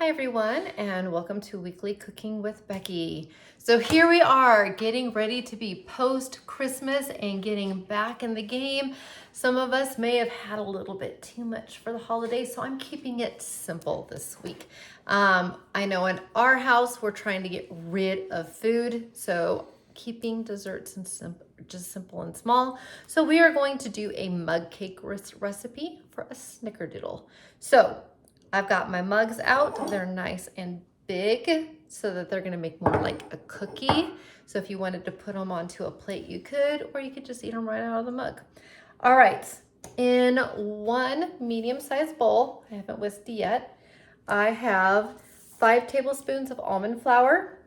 Hi everyone, and welcome to Weekly Cooking with Becky. So here we are getting ready to be post-Christmas and getting back in the game. Some of us may have had a little bit too much for the holidays, so I'm keeping it simple this week. I know in our house we're trying to get rid of food, so keeping desserts and just simple and small. So we are going to do a mug cake recipe for a Snickerdoodle. So I've got my mugs out. They're nice and big so that they're gonna make more like a cookie. So if you wanted to put them onto a plate, you could, or you could just eat them right out of the mug. All right, in one medium-sized bowl, I haven't whisked yet, I have 5 tablespoons of almond flour,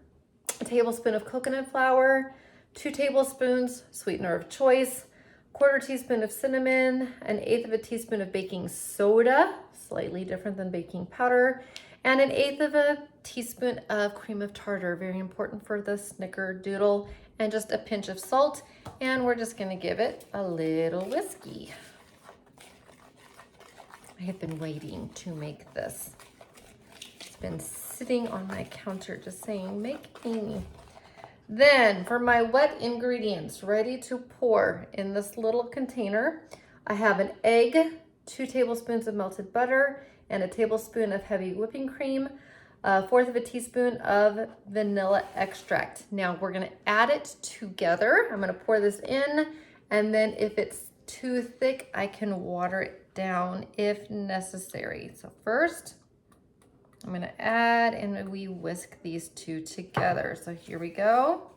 a tablespoon of coconut flour, 2 tablespoons sweetener of choice, 1/4 teaspoon of cinnamon, 1/8 of a teaspoon of baking soda, slightly different than baking powder, and 1/8 of a teaspoon of cream of tartar, very important for the Snickerdoodle, and just a pinch of salt, and we're just gonna give it a little whiskey. I have been waiting to make this. It's been sitting on my counter just saying, make Amy. Then for my wet ingredients ready to pour in this little container, I have an egg, 2 tablespoons of melted butter, and a tablespoon of heavy whipping cream, 1/4 of a teaspoon of vanilla extract. Now we're gonna add it together. I'm gonna pour this in, and then if it's too thick, I can water it down if necessary. So first, I'm gonna add and we whisk these two together. So here we go.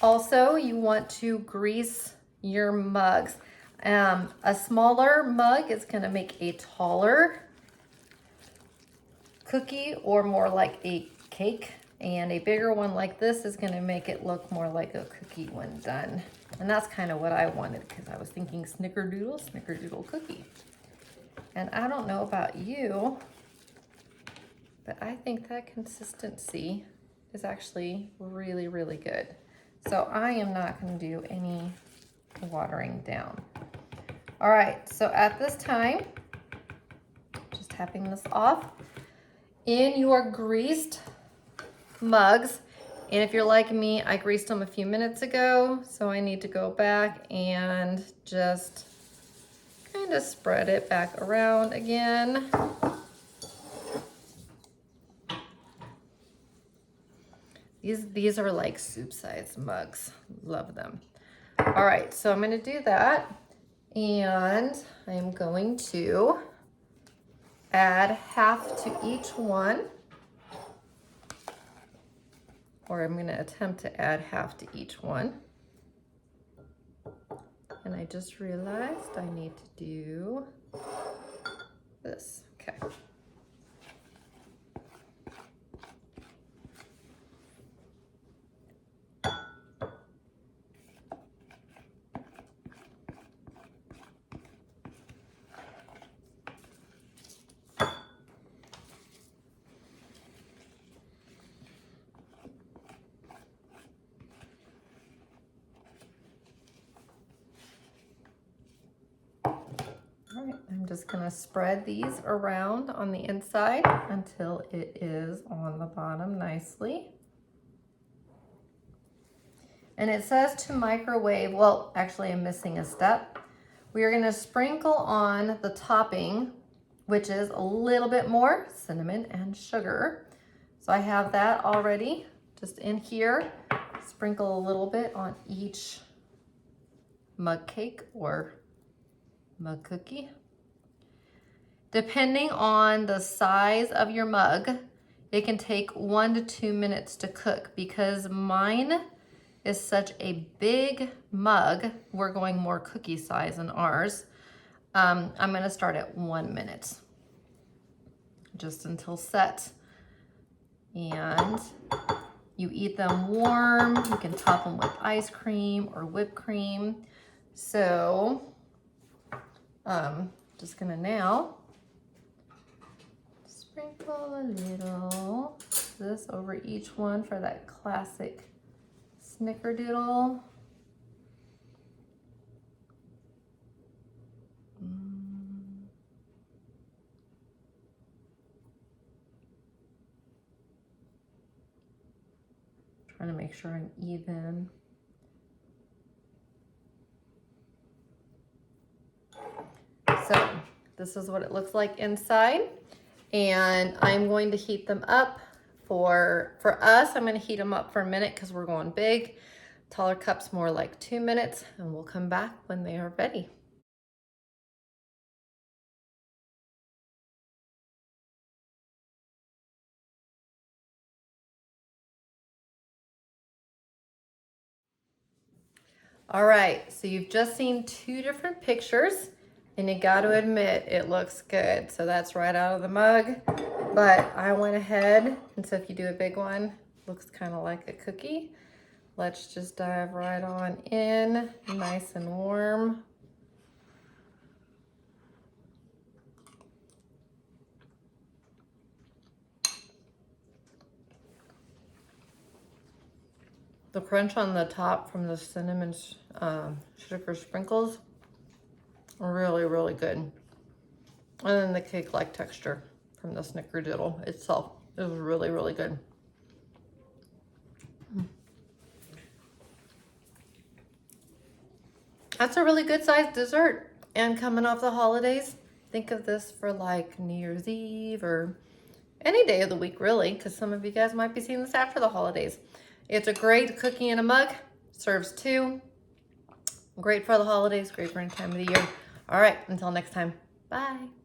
Also, you want to grease your mugs. A smaller mug is gonna make a taller cookie or more like a cake. And a bigger one like this is gonna make it look more like a cookie when done. And that's kind of what I wanted because I was thinking snickerdoodle cookie. And I don't know about you, but I think that consistency is actually really, really good. So I am not going to do any watering down. All right, so at this time, just tapping this off, in your greased mugs, and if you're like me, I greased them a few minutes ago, so I need to go back and just kind of spread it back around again. These are like soup-sized mugs. Love them. All right, so I'm going to do that, and I'm going to add half to each one, or I'm going to attempt to add half to each one. And I just realized I need to do this. Okay. All right, I'm just gonna spread these around on the inside until it is on the bottom nicely. And it says to microwave, well, actually I'm missing a step. We are gonna sprinkle on the topping, which is a little bit more cinnamon and sugar. So I have that already just in here. Sprinkle a little bit on each mug cake or mug cookie. Depending on the size of your mug, it can take 1 to 2 minutes to cook. Because mine is such a big mug, we're going more cookie size than ours. I'm gonna start at 1 minute, just until set. And you eat them warm. You can top them with ice cream or whipped cream. So, just gonna now sprinkle a little this over each one for that classic Snickerdoodle. Trying to make sure I'm even. So this is what it looks like inside. And I'm going to heat them up for us. I'm going to heat them up for a minute because we're going big. Taller cups more like 2 minutes, and we'll come back when they are ready. All right, so you've just seen 2 different pictures, and you got to admit it looks good. So that's right out of the mug, but I went ahead, and so if you do a big one, looks kind of like a cookie. Let's just dive right on in, nice and warm. The crunch on the top from the cinnamon sugar sprinkles are really, really good. And then the cake-like texture from the Snickerdoodle itself is really, really good. That's a really good sized dessert. And coming off the holidays, think of this for like New Year's Eve or any day of the week, really, because some of you guys might be seeing this after the holidays. It's a great cookie in a mug, serves 2. Great for the holidays, great for any time of the year. All right, until next time, bye.